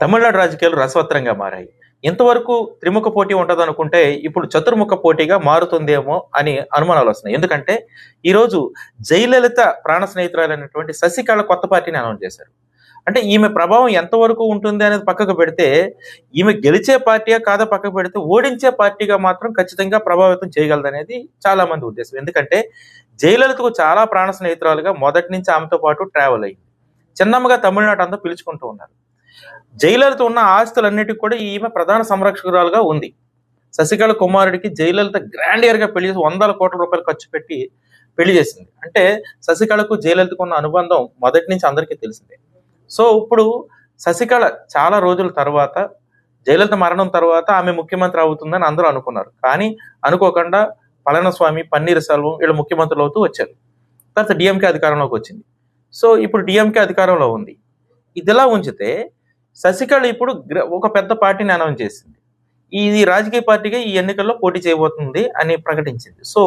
తమిళనాడు రాజకీయాలు రసవత్తరంగా మారాయి. ఇంతవరకు త్రిముఖ పోటీ ఉంటదనుకుంటే, ఇప్పుడు చతుర్ముఖ పోటీగా మారుతుందేమో అని అనుమానాలొస్తున్నాయి. ఎందుకంటే, ఈరోజు జయలలిత ప్రాణ స్నేహితురాలైనటువంటి శశికళ కొత్త పార్టీని అనౌన్స్ చేశారు. అంటే ఈమె ప్రభావం ఎంతవరకు ఉంటుంది అనేది పక్కకు పెడితే, ఈమె గెలిచే పార్టీయా కాదా పక్కకు పెడితే, ఓడించే పార్టీగా మాత్రం ఖచ్చితంగా ప్రభావితం చేయగలదనేది చాలా మంది ఉద్దేశం. ఎందుకంటే, జయలలితకు చాలా ప్రాణ స్నేహితురాలుగా మొదటి నుంచి ఆమెతో పాటు ట్రావెల్ అయింది. చిన్నమ్మగా తమిళనాడు అంతా పిలుచుకుంటూ ఉన్నారు. జయలలిత ఉన్న ఆస్తులన్నిటికి కూడా ఈమె ప్రధాన సంరక్షకురాలుగా ఉంది. శశికళ కుమారుడికి జయలలిత గ్రాండియర్ గా పెళ్లి చేసి వందల కోట్ల రూపాయలు ఖర్చు పెట్టి పెళ్లి చేసింది. అంటే శశికళకు జయలలితకు ఉన్న అనుబంధం మొదటి నుంచి అందరికీ తెలిసిందే. సో ఇప్పుడు శశికళ చాలా రోజుల తర్వాత, జయలలిత మరణం తర్వాత ఆమె ముఖ్యమంత్రి అవుతుందని అందరూ అనుకున్నారు. కానీ అనుకోకుండా పళనిస్వామి, పన్నీర్ సెల్వం వీళ్ళు ముఖ్యమంత్రులు అవుతూ వచ్చారు. తర్వాత డిఎంకే అధికారంలోకి వచ్చింది. సో ఇప్పుడు డిఎంకే అధికారంలో ఉంది. ఇదిలా ఉంచితే శశికళ ఇప్పుడు ఒక పెద్ద పార్టీని అనౌన్స్ చేసింది. ఇది రాజకీయ పార్టీగా ఈ ఎన్నికల్లో పోటీ చేయబోతుంది అని ప్రకటించింది. సో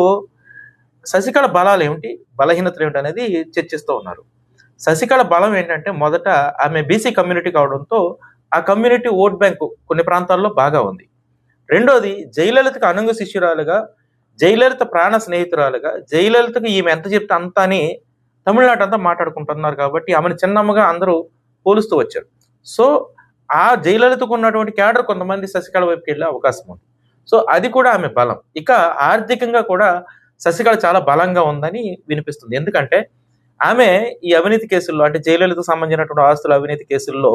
శశికళ బలాలు ఏమిటి, బలహీనతలు ఏమిటి అనేది చర్చిస్తూ ఉన్నారు. శశికళ బలం ఏంటంటే, మొదట ఆమె బీసీ కమ్యూనిటీ కావడంతో ఆ కమ్యూనిటీ ఓట్ బ్యాంకు కొన్ని ప్రాంతాల్లో బాగా ఉంది. రెండోది, జయలలితకు అనుంగ శిష్యురాలుగా, జయలలిత ప్రాణ స్నేహితురాలుగా, జయలలితకు ఈమె ఎంత చెప్తే అంత అని తమిళనాడు అంతా మాట్లాడుకుంటున్నారు. కాబట్టి ఆమెను చిన్నమ్మగా అందరూ పోలుస్తూ వచ్చారు. సో ఆ జయలలితకు ఉన్నటువంటి క్యాడర్ కొంతమంది శశికళ వైపుకి వెళ్ళే అవకాశం ఉంది. సో అది కూడా ఆమె బలం. ఇక ఆర్థికంగా కూడా శశికళ చాలా బలంగా ఉందని వినిపిస్తుంది. ఎందుకంటే ఆమె ఈ అవినీతి కేసుల్లో, అంటే జయలలితకు సంబంధించినటువంటి ఆస్తుల అవినీతి కేసుల్లో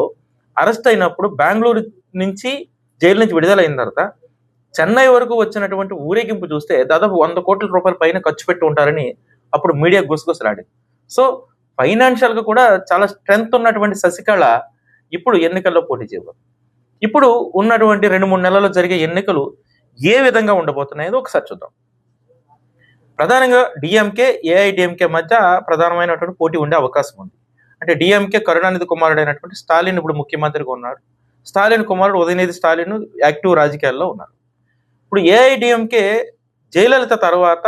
అరెస్ట్ అయినప్పుడు బెంగళూరు నుంచి, జైలు నుంచి విడుదలైన తర్వాత చెన్నై వరకు వచ్చినటువంటి ఊరేగింపు చూస్తే దాదాపు 100 కోట్ల రూపాయల పైన ఖర్చు పెట్టి ఉంటారని అప్పుడు మీడియా గుసగుసలాడింది. సో ఫైనాన్షియల్ గా కూడా చాలా స్ట్రెంగ్త్ ఉన్నటువంటి శశికళ ఇప్పుడు ఎన్నికల్లో పోటీ చేయబోతుంది. ఇప్పుడు ఉన్నటువంటి 2-3 నెలల్లో జరిగే ఎన్నికలు ఏ విధంగా ఉండబోతున్నాయో ఒకసారి చూద్దాం. ప్రధానంగా డిఎంకే, ఏఐడిఎంకే మధ్య ప్రధానమైనటువంటి పోటీ ఉండే అవకాశం ఉంది. అంటే డిఎంకే కరుణానిధి కుమారుడైనటువంటి స్టాలిన్ ఇప్పుడు ముఖ్యమంత్రిగా ఉన్నాడు. స్టాలిన్ కుమారుడు ఉదయనిధి స్టాలిన్ యాక్టివ్ రాజకీయాల్లో ఉన్నారు. ఇప్పుడు ఏఐడిఎంకే జయలలిత తర్వాత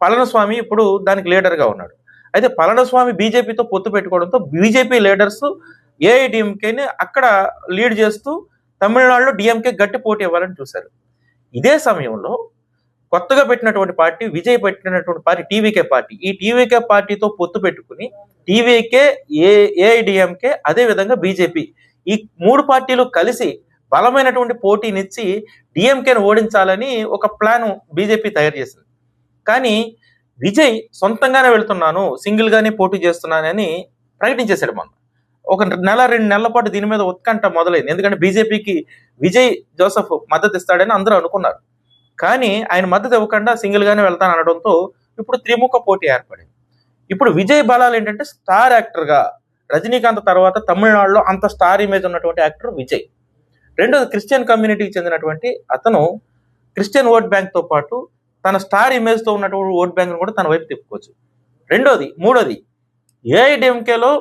పళనిస్వామి ఇప్పుడు దానికి లీడర్గా ఉన్నాడు. అయితే పళనిస్వామి బీజేపీతో పొత్తు పెట్టుకోవడంతో బీజేపీ లీడర్స్ ఏఐడిఎంకేని అక్కడ లీడ్ చేస్తూ తమిళనాడులో డిఎంకే గట్టి పోటీ ఇవ్వాలని చూశారు. ఇదే సమయంలో కొత్తగా పెట్టినటువంటి పార్టీ, విజయ్ పెట్టినటువంటి పార్టీ టీవీకే పార్టీ, ఈ టీవీకే పార్టీతో పొత్తు పెట్టుకుని టీవీకే, ఏఐడిఎంకే, అదే విధంగా బీజేపీ, ఈ 3 పార్టీలు కలిసి బలమైనటువంటి పోటీనిచ్చి డిఎంకేను ఓడించాలని ఒక ప్లాన్ బీజేపీ తయారు చేసింది. కానీ విజయ్ సొంతంగానే వెళ్తున్నాను, సింగిల్ గానే పోటీ చేస్తున్నానని ప్రకటించేశాడు. మొన్న ఒక 1-2 నెలల పాటు దీని మీద ఉత్కంఠ మొదలైంది. ఎందుకంటే బీజేపీకి విజయ్ జోసెఫ్ మద్దతు ఇస్తాడని అందరూ అనుకున్నారు. కానీ ఆయన మద్దతు ఇవ్వకుండా సింగిల్ గానే వెళ్తాను అనడంతో ఇప్పుడు త్రిముఖ పోటీ ఏర్పడింది. ఇప్పుడు విజయ్ బలాలు ఏంటంటే, స్టార్ యాక్టర్ గా రజనీకాంత్ తర్వాత తమిళనాడులో అంత స్టార్ ఇమేజ్ ఉన్నటువంటి యాక్టర్ విజయ్. రెండోది, క్రిస్టియన్ కమ్యూనిటీకి చెందినటువంటి అతను క్రిస్టియన్ ఓట్ బ్యాంక్ తో పాటు తన స్టార్ ఇమేజ్ తో ఉన్నటువంటి ఓట్ బ్యాంక్ కూడా తన వైపు తిప్పుకోవచ్చు. మూడోది, ఏఐడిఎంకేలో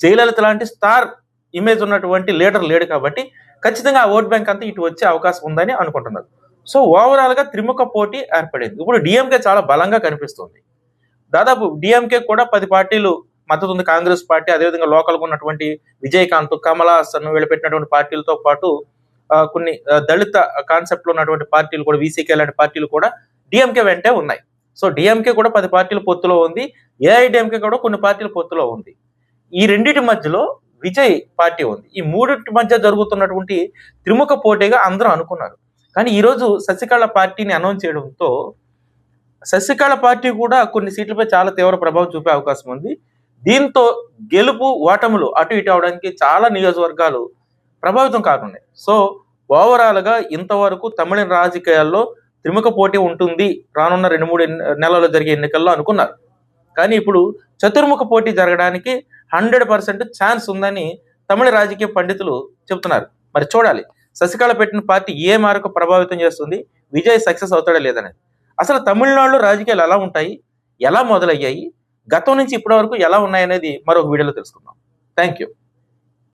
జయలలిత లాంటి స్టార్ ఇమేజ్ ఉన్నటువంటి లీడర్ లేడు కాబట్టి ఖచ్చితంగా ఆ ఓట్ బ్యాంక్ అంతా ఇటు వచ్చే అవకాశం ఉందని అనుకుంటున్నారు. సో ఓవరాల్ గా త్రిముఖ పోటీ ఏర్పడింది. ఇప్పుడు డిఎంకే చాలా బలంగా కనిపిస్తుంది. దాదాపు డిఎంకే కూడా 10 పార్టీలు మద్దతు ఉంది. కాంగ్రెస్ పార్టీ, అదేవిధంగా లోకల్ గా ఉన్నటువంటి విజయకాంత్, కమలా హాసన్ వీళ్ళు పెట్టినటువంటి పార్టీలతో పాటు కొన్ని దళిత కాన్సెప్ట్ లో ఉన్నటువంటి పార్టీలు కూడా, వీసీకే లాంటి పార్టీలు కూడా డిఎంకే వెంటే ఉన్నాయి. సో డిఎంకే కూడా 10 పార్టీల పొత్తులో ఉంది. ఏఐడిఎంకే కూడా కొన్ని పార్టీల పొత్తులో ఉంది. ఈ రెండింటి మధ్యలో విజయ్ పార్టీ ఉంది. ఈ మూడింటి మధ్య జరుగుతున్నటువంటి త్రిముఖ పోటీగా అందరూ అనుకున్నారు. కానీ ఈరోజు శశికళ పార్టీని అనౌన్స్ చేయడంతో శశికళ పార్టీ కూడా కొన్ని సీట్లపై చాలా తీవ్ర ప్రభావం చూపే అవకాశం ఉంది. దీంతో గెలుపు ఓటములు అటు ఇటు అవడానికి చాలా నియోజకవర్గాలు ప్రభావితం కానున్నాయి. సో ఓవరాల్ గా ఇంతవరకు తమిళ రాజకీయాల్లో త్రిముఖ పోటీ ఉంటుంది రానున్న 2-3 నెలల్లో జరిగే ఎన్నికల్లో అనుకున్నారు. కానీ ఇప్పుడు చతుర్ముఖ పోటీ జరగడానికి 100% ఛాన్స్ ఉందని తమిళ రాజకీయ పండితులు చెబుతున్నారు. మరి చూడాలి, శశికళ పెట్టిన పార్టీ ఏ మేరకు ప్రభావితం చేస్తుంది, విజయ్ సక్సెస్ అవుతాడా లేదనేది. అసలు తమిళనాడులో రాజకీయాలు ఎలా ఉంటాయి, ఎలా మొదలయ్యాయి, గతం నుంచి ఇప్పటి వరకు ఎలా ఉన్నాయనేది మరొక వీడియోలో తెలుసుకుందాం. Thank you.